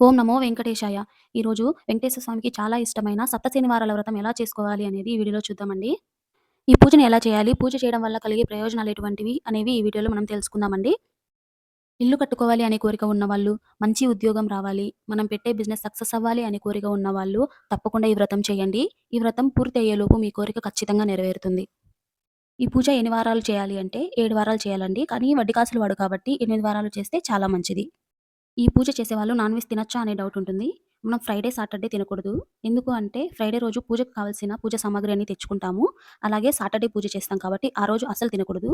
ఓం నమో వెంకటేశాయ. ఈరోజు వెంకటేశ్వర స్వామికి చాలా ఇష్టమైన సప్త శనివారాల వ్రతం ఎలా చేసుకోవాలి అనేది ఈ వీడియోలో చూద్దామండి. ఈ పూజను ఎలా చేయాలి? పూజ చేయడం వల్ల కలిగే ప్రయోజనాలు ఎటువంటివి? అనేవి ఈ వీడియోలో మనం తెలుసుకుందామండి. ఇల్లు కట్టుకోవాలి అనే కోరిక ఉన్నవాళ్ళు, మంచి ఉద్యోగం రావాలి, మనం పెట్టే బిజినెస్ సక్సెస్ అవ్వాలి అనే కోరిక ఉన్నవాళ్ళు తప్పకుండా ఈ వ్రతం చేయండి. ఈ వ్రతం పూర్తి అయ్యేలోపు మీ కోరిక ఖచ్చితంగా నెరవేరుతుంది. ఈ పూజ ఎన్ని వారాలు చేయాలి అంటే 7 వారాలు చేయాలండి. కానీ వడ్డీ కాసులు వాడు కాబట్టి 8 వారాలు చేస్తే చాలా మంచిది. ఈ పూజ చేసేవాళ్ళు నాన్ వెజ్ తినొచ్చా అనే డౌట్ ఉంటుంది. మనం ఫ్రైడే, సాటర్డే తినకూడదు. ఎందుకు అంటే ఫ్రైడే రోజు పూజకు కావాల్సిన పూజ సామాగ్రి అన్ని తెచ్చుకుంటాము. అలాగే సాటర్డే పూజ చేస్తాం కాబట్టి ఆ రోజు అస్సలు తినకూడదు.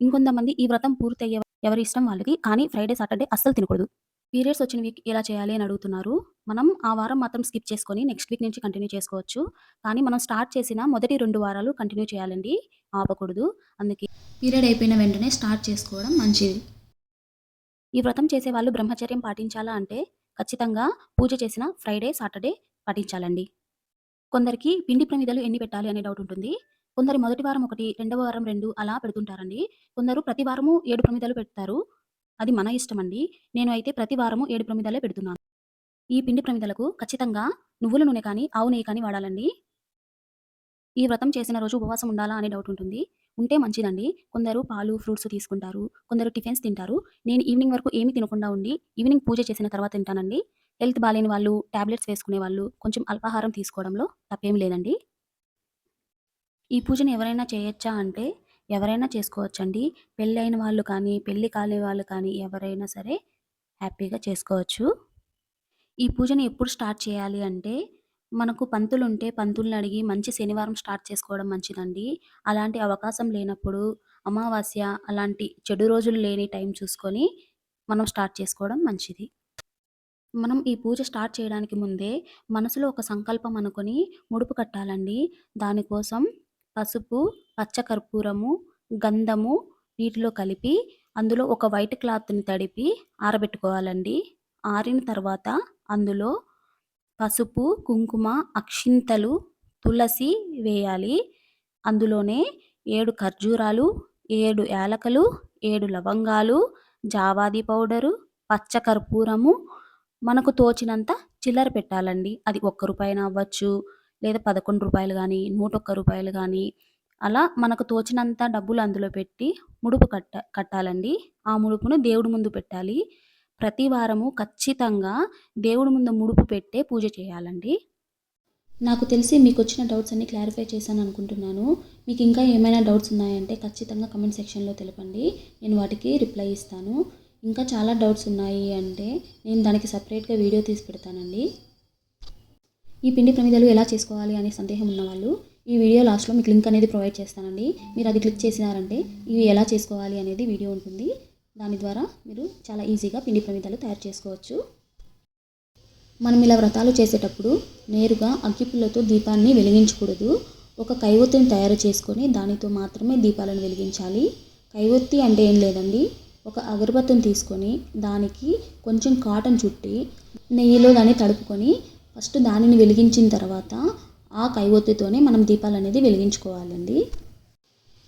ఇంకొంతమంది ఈ వ్రతం పూర్తయ్యే ఎవరి ఇష్టం వాళ్ళది. కానీ ఫ్రైడే, సాటర్డే అస్సలు తినకూడదు. పీరియడ్స్ వచ్చిన వీక్ ఎలా చేయాలి అని అడుగుతున్నారు. మనం ఆ వారం మాత్రం స్కిప్ చేసుకొని నెక్స్ట్ వీక్ నుంచి కంటిన్యూ చేసుకోవచ్చు. కానీ మనం స్టార్ట్ చేసిన మొదటి 2 వారాలు కంటిన్యూ చేయాలండి. ఆపకూడదు. అందుకే పీరియడ్ అయిపోయిన వెంటనే స్టార్ట్ చేసుకోవడం మంచిది. ఈ వ్రతం చేసేవాళ్ళు బ్రహ్మచర్యం పాటించాలా అంటే, ఖచ్చితంగా పూజ చేసిన ఫ్రైడే, సాటర్డే పాటించాలండి. కొందరికి పిండి ప్రమిదలు ఎన్ని పెట్టాలి అనే డౌట్ ఉంటుంది. కొందరు మొదటి వారం 1, రెండవ వారం 2 అలా పెడుతుంటారండి. కొందరు ప్రతి వారము 7 ప్రమిదలు పెడతారు. అది మన ఇష్టమండి. నేను అయితే ప్రతి వారము 7 ప్రమిదలే పెడుతున్నాను. ఈ పిండి ప్రమిదలకు ఖచ్చితంగా నువ్వుల నూనె కానీ, ఆవు నెయ్యి కానీ వాడాలండి. ఈ వ్రతం చేసిన రోజు ఉపవాసం ఉండాలా అనే డౌట్ ఉంటుంది. ఉంటే మంచిదండి. కొందరు పాలు, ఫ్రూట్స్ తీసుకుంటారు. కొందరు టిఫిన్స్ తింటారు. నేను ఈవినింగ్ వరకు ఏమి తినకుండా ఉండి, ఈవినింగ్ పూజ చేసిన తర్వాత తింటానండి. హెల్త్ బాలేని వాళ్ళు, టాబ్లెట్స్ వేసుకునే వాళ్ళు కొంచెం అల్పాహారం తీసుకోవడంలో తప్పేం లేదండి. ఈ పూజను ఎవరైనా చేయొచ్చా అంటే, ఎవరైనా చేసుకోవచ్చండి. పెళ్లయిన వాళ్ళు కానీ, పెళ్లి కాని వాళ్ళు కానీ ఎవరైనా సరే హ్యాపీగా చేసుకోవచ్చు. ఈ పూజని ఎప్పుడు స్టార్ట్ చేయాలి అంటే, మనకు పంతులుంటే పంతుల్నడిగి మంచి శనివారం స్టార్ట్ చేసుకోవడం మంచిదండి. అలాంటి అవకాశం లేనప్పుడు అమావాస్య అలాంటి చెడు రోజులు లేని టైం చూసుకొని మనం స్టార్ట్ చేసుకోవడం మంచిది. మనం ఈ పూజ స్టార్ట్ చేయడానికి ముందే మనసులో ఒక సంకల్పం అనుకొని ముడుపు కట్టాలండి. దానికోసం పసుపు, పచ్చకర్పూరము, గంధము నీటిలో కలిపి అందులో ఒక వైట్ క్లాత్‌ని తడిపి ఆరబెట్టుకోవాలండి. ఆరిన తర్వాత అందులో పసుపు, కుంకుమ, అక్షింతలు, తులసి వేయాలి. అందులోనే 7 ఖర్జూరాలు, 7 యాలకులు, 7 లవంగాలు, జావాది పౌడరు, పచ్చకర్పూరము, మనకు తోచినంత చిల్లర పెట్టాలండి. అది ఒక్క రూపాయైనా అవ్వచ్చు, లేదా రూ. 11 గానీ, రూ. 101 గానీ, అలా మనకు తోచినంత డబ్బులు అందులో పెట్టి ముడుపు కట్టాలండి. ఆ ముడుపును దేవుడి ముందు పెట్టాలి. ప్రతి వారము ఖచ్చితంగా దేవుడి ముందు ముడుపు పెట్టే పూజ చేయాలండి. నాకు తెలిసి మీకొచ్చిన డౌట్స్ అన్నీ క్లారిఫై చేశాననుకుంటున్నాను. మీకు ఇంకా ఏమైనా డౌట్స్ ఉన్నాయంటే ఖచ్చితంగా కమెంట్ సెక్షన్‌లో తెలపండి. నేను వాటికి రిప్లై ఇస్తాను. ఇంకా చాలా డౌట్స్ ఉన్నాయి అంటే నేను దానికి సెపరేట్‌గా వీడియో తీసి పెడతానండి. ఈ పిండి ప్రమిదలు ఎలా చేసుకోవాలి అనే సందేహం ఉన్నవాళ్ళు ఈ వీడియో లాస్ట్‌లో మీకు లింక్ అనేది ప్రొవైడ్ చేస్తానండి. మీరు అది క్లిక్ చేసినారంటే ఇవి ఎలా చేసుకోవాలి అనేది వీడియో ఉంటుంది. దాని ద్వారా మీరు చాలా ఈజీగా పిండి ప్రమిదలు తయారు చేసుకోవచ్చు. మనం ఇలా వ్రతాలు చేసేటప్పుడు నేరుగా అగ్గిపుల్లతో దీపాన్ని వెలిగించకూడదు. ఒక కైవొత్తిని తయారు చేసుకొని దానితో మాత్రమే దీపాలను వెలిగించాలి. కైవొత్తి అంటే ఏం లేదండి, ఒక అగరబత్తిని తీసుకొని దానికి కొంచెం కాటన్ చుట్టి నెయ్యిలో దాన్ని తడుపుకొని ఫస్ట్ దానిని వెలిగించిన తర్వాత ఆ కైవొత్తితోనే మనం దీపాలనేది వెలిగించుకోవాలండి.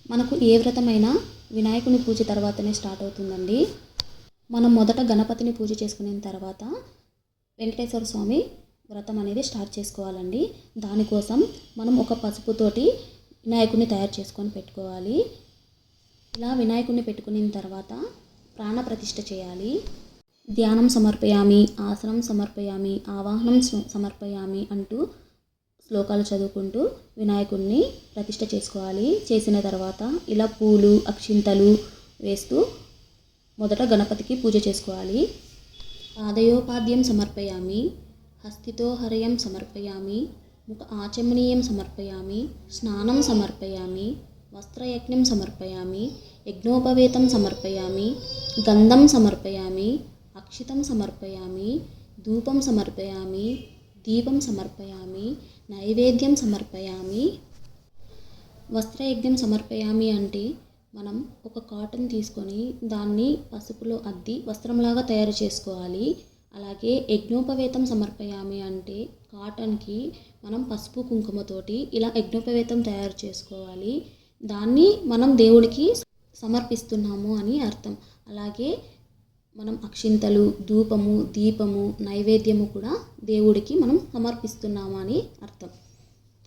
మనకు ఏ వ్రతమైనా వినాయకుని పూజ తర్వాతనే స్టార్ట్ అవుతుందండి. మనం మొదట గణపతిని పూజ చేసుకున్న తర్వాత వెంకటేశ్వర స్వామి వ్రతం అనేది స్టార్ట్ చేసుకోవాలండి. దానికోసం మనం ఒక పసుపుతోటి వినాయకుడిని తయారు చేసుకొని పెట్టుకోవాలి. ఇలా వినాయకుడిని పెట్టుకున్న తర్వాత ప్రాణప్రతిష్ఠ చేయాలి. ధ్యానం సమర్పయామి, ఆసనం సమర్పయామి, ఆవాహనం సమర్పయామి అంటూ శ్లోకాలు చదువుకుంటూ వినాయకుడిని ప్రతిష్ఠ చేసుకోవాలి. చేసిన తర్వాత ఇలా పూలు, అక్షింతలు వేస్తూ మొదట గణపతికి పూజ చేసుకోవాలి. పాదయోపాద్యం సమర్పయామి, హస్తితో హరయం సమర్పయామి, ముఖ ఆచమనీయం సమర్పయామి, స్నానం సమర్పయామి, వస్త్రయజ్ఞం సమర్పయామి, యజ్ఞోపవేతం సమర్పయామి, గంధం సమర్పయామి, అక్షితం సమర్పయామి, ధూపం సమర్పయామి, దీపం సమర్పయామి, నైవేద్యం సమర్పయామి. వస్త్రయజ్ఞం సమర్పయామి అంటే మనం ఒక కాటన్ తీసుకొని దాన్ని పసుపులో అద్ది వస్త్రంలాగా తయారు చేసుకోవాలి. అలాగే యజ్ఞోపవేతం సమర్పయామి అంటే కాటన్కి మనం పసుపు కుంకుమతోటి ఇలా యజ్ఞోపవేతం తయారు చేసుకోవాలి. దాన్ని మనం దేవుడికి సమర్పిస్తున్నాము అని అర్థం. అలాగే మనం అక్షింతలు, ధూపము, దీపము, నైవేద్యము కూడా దేవుడికి మనం సమర్పిస్తున్నాము అని అర్థం.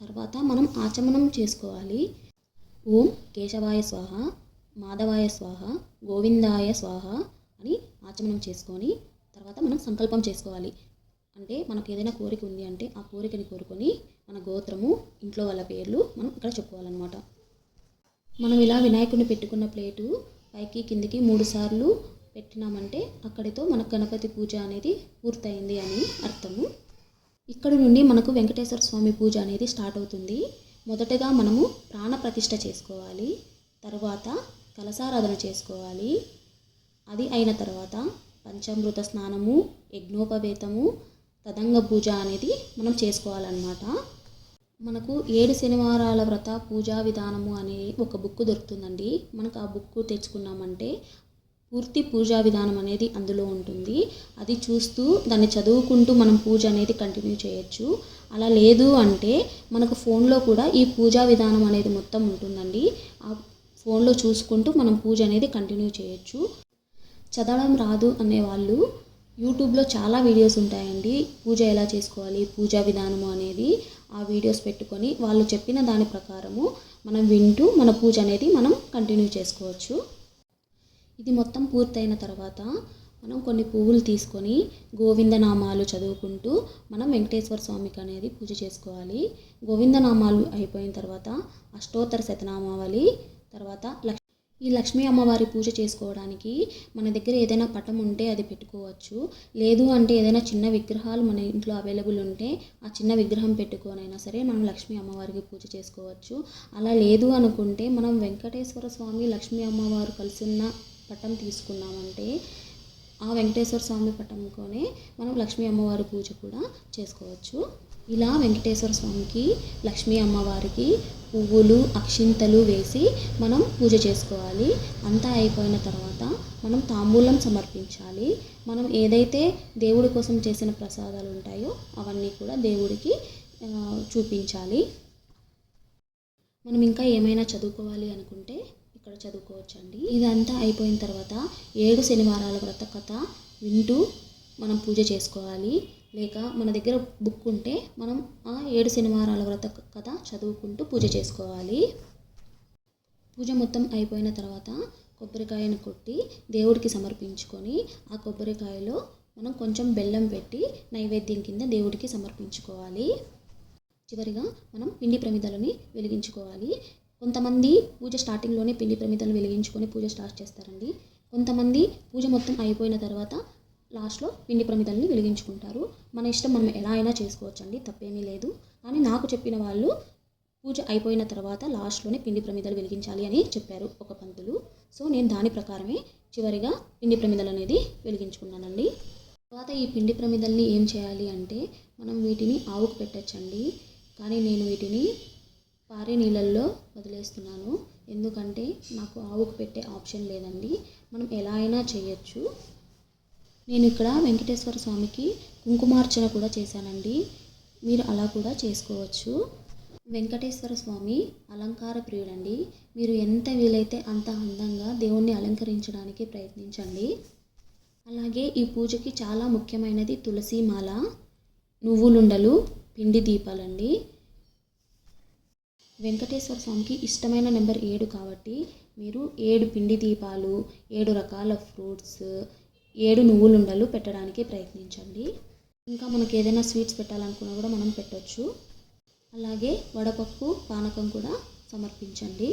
తర్వాత మనం ఆచమనం చేసుకోవాలి. ఓం కేశవాయ స్వాహ, మాధవాయ స్వాహ, గోవిందాయ స్వాహ అని ఆచమనం చేసుకొని తర్వాత మనం సంకల్పం చేసుకోవాలి. అంటే మనకు ఏదైనా కోరిక ఉంది అంటే ఆ కోరికని కోరుకొని మన గోత్రము, ఇంట్లో వాళ్ళ పేర్లు మనం ఇక్కడ చెప్పుకోవాలన్నమాట. మనం ఇలా వినాయకుడిని పెట్టుకున్న ప్లేటు పైకి కిందికి 3 సార్లు పెట్టినామంటే అక్కడితో మన గణపతి పూజ అనేది పూర్తయింది అని అర్థము. ఇక్కడ నుండి మనకు వెంకటేశ్వర స్వామి పూజ అనేది స్టార్ట్ అవుతుంది. మొదటగా మనము ప్రాణ ప్రతిష్ఠ చేసుకోవాలి. తర్వాత కలశారాధన చేసుకోవాలి. అది అయిన తర్వాత పంచామృత స్నానము, యజ్ఞోపవేతము, తదంగ పూజ అనేది మనం చేసుకోవాలన్నమాట. మనకు 7 శనివారాల వ్రత పూజా విధానము అనే ఒక బుక్ దొరుకుతుందండి. మనకు ఆ బుక్ తెచ్చుకున్నామంటే పూర్తి పూజా విధానం అనేది అందులో ఉంటుంది. అది చూస్తూ దాన్ని చదువుకుంటూ మనం పూజ అనేది కంటిన్యూ చేయొచ్చు. అలా లేదు అంటే మనకు ఫోన్లో కూడా ఈ పూజా విధానం అనేది మొత్తం ఉంటుందండి. ఆ ఫోన్లో చూసుకుంటూ మనం పూజ అనేది కంటిన్యూ చేయొచ్చు. చదవడం రాదు అనేవాళ్ళు యూట్యూబ్లో చాలా వీడియోస్ ఉంటాయండి. పూజ ఎలా చేసుకోవాలి, పూజా విధానము అనేది ఆ వీడియోస్ పెట్టుకొని వాళ్ళు చెప్పిన దాని ప్రకారము మనం వింటూ మన పూజ అనేది మనం కంటిన్యూ చేసుకోవచ్చు. ఇది మొత్తం పూర్తయిన తర్వాత మనం కొన్ని పువ్వులు తీసుకొని గోవిందనామాలు చదువుకుంటూ మనం వెంకటేశ్వర స్వామికి అనేది పూజ చేసుకోవాలి. గోవిందనామాలు అయిపోయిన తర్వాత అష్టోత్తర శతనామావళి, తర్వాత ఈ లక్ష్మీ అమ్మవారి పూజ చేసుకోవడానికి మన దగ్గర ఏదైనా పటం ఉంటే అది పెట్టుకోవచ్చు. లేదు అంటే ఏదైనా చిన్న విగ్రహాలు మన ఇంట్లో అవైలబుల్ ఉంటే ఆ చిన్న విగ్రహం పెట్టుకోనైనా సరే మనం లక్ష్మీ అమ్మవారికి పూజ చేసుకోవచ్చు. అలా లేదు అనుకుంటే మనం వెంకటేశ్వర స్వామి, లక్ష్మీ అమ్మవారు కలిసి ఉన్న పటం తీసుకున్నామంటే ఆ వెంకటేశ్వర స్వామి పటంతోనే మనం లక్ష్మీ అమ్మవారి పూజ కూడా చేసుకోవచ్చు. ఇలా వెంకటేశ్వర స్వామికి, లక్ష్మీ అమ్మవారికి పువ్వులు, అక్షింతలు వేసి మనం పూజ చేసుకోవాలి. అంతా అయిపోయిన తర్వాత మనం తాంబూలం సమర్పించాలి. మనం ఏదైతే దేవుడి కోసం చేసిన ప్రసాదాలు ఉంటాయో అవన్నీ కూడా దేవుడికి చూపించాలి. మనం ఇంకా ఏమైనా చదువుకోవాలి అనుకుంటే ఇక్కడ చదువుకోవచ్చండి. ఇదంతా అయిపోయిన తర్వాత 7 శనివారాల వ్రత కథ వింటూ మనం పూజ చేసుకోవాలి. లేక మన దగ్గర బుక్ ఉంటే మనం ఆ 7 శనివారాల వ్రత కథ చదువుకుంటూ పూజ చేసుకోవాలి. పూజ మొత్తం అయిపోయిన తర్వాత కొబ్బరికాయను కొట్టి దేవుడికి సమర్పించుకొని ఆ కొబ్బరికాయలో మనం కొంచెం బెల్లం పెట్టి నైవేద్యం కింద దేవుడికి సమర్పించుకోవాలి. చివరిగా మనం పిండి ప్రమిదలని వెలిగించుకోవాలి. కొంతమంది పూజ స్టార్టింగ్లోనే పిండి ప్రమిదలను వెలిగించుకొని పూజ స్టార్ట్ చేస్తారండి. కొంతమంది పూజ మొత్తం అయిపోయిన తర్వాత లాస్ట్లో పిండి ప్రమిదల్ని వెలిగించుకుంటారు. మన ఇష్టం, మనం ఎలా అయినా చేసుకోవచ్చండి, తప్పేమీ లేదు. కానీ నాకు చెప్పిన వాళ్ళు పూజ అయిపోయిన తర్వాత లాస్ట్లోనే పిండి ప్రమిదలు వెలిగించాలి అని చెప్పారు ఒక పంతులు. సో నేను దాని ప్రకారమే చివరిగా పిండి ప్రమిదలు అనేది వెలిగించుకున్నానండి. తర్వాత ఈ పిండి ప్రమిదల్ని ఏం చేయాలి అంటే మనం వీటిని ఆవుకు పెట్టచ్చండి. కానీ నేను వీటిని పారే నీళ్ళల్లో వదిలేస్తున్నాను. ఎందుకంటే నాకు ఆవుకు పెట్టే ఆప్షన్ లేదండి. మనం ఎలా అయినా చేయొచ్చు. నేను ఇక్కడ వెంకటేశ్వర స్వామికి కుంకుమార్చన కూడా చేశానండి. మీరు అలా కూడా చేసుకోవచ్చు. వెంకటేశ్వర స్వామి అలంకార ప్రియుడండి. మీరు ఎంత వీలైతే అంత అందంగా దేవుణ్ణి అలంకరించడానికి ప్రయత్నించండి. అలాగే ఈ పూజకి చాలా ముఖ్యమైనది తులసి మాల, నువ్వులుండలు, పిండి దీపాలండి. వెంకటేశ్వర స్వామికి ఇష్టమైన నెంబర్ 7 కాబట్టి మీరు 7 పిండి దీపాలు, 7 రకాల ఫ్రూట్స్, 7 నువ్వులుండలు పెట్టడానికి ప్రయత్నించండి. ఇంకా మనకి ఏదైనా స్వీట్స్ పెట్టాలనుకున్నా కూడా మనం పెట్టవచ్చు. అలాగే వడపప్పు, పానకం కూడా సమర్పించండి.